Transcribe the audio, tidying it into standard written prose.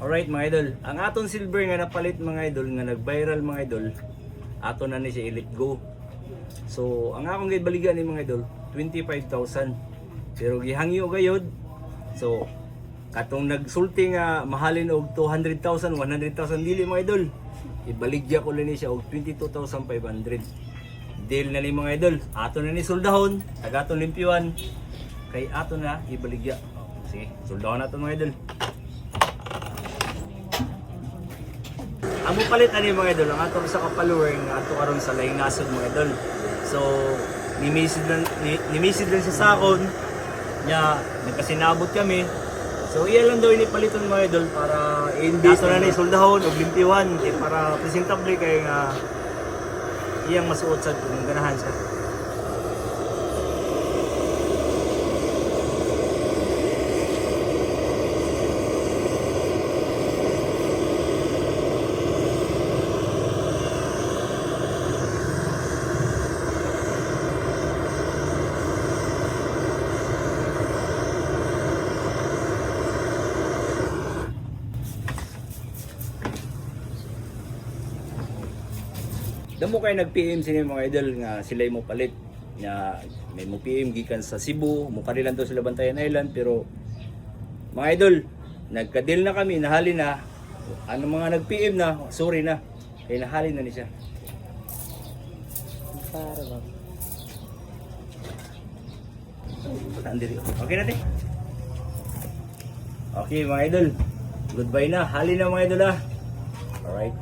Alright mga idol, ang aton silver nga napalit mga idol, nga nag-viral mga idol, ato na ni siya i-let go. So, ang akong gibaligan ni mga idol, 25,000. Pero gihangyo gayod. So, katong nagsulti nga mahalin og 200,000, 100,000 dili mga idol. Ibaligya ko ni siya og 22,500. Deal na ni mga idol. Ato na ni soldahon, tagaton limpyuan. Kay ato na ibaligya. Sige, soldahon nato mga idol. Amo palit ani mga idol, ang atong sa ka-follower nga ato karon sa laing nasod mga idol. So, ni-message lang siya sa akon nya nagkasinabot kami. So, iya lang daw ini paliton mga idol para i-invest na ni soldahon og limpiwan kay para presentable kay nga iyang masuot sa kung ganahan siya. Damo kay nag-PM sini mga idol nga sila mo palit nga may mo PM gikan sa Cebu, mo kanilang to sila Bantayan Island pero mga idol, nagka-deal na kami, nahali na. Ano mga nag-PM na, sorry na. Kaya nahali na ni siya. Para ba? Okay natin. Okay mga idol. Goodbye na. Hali na mga idol ah. Alright.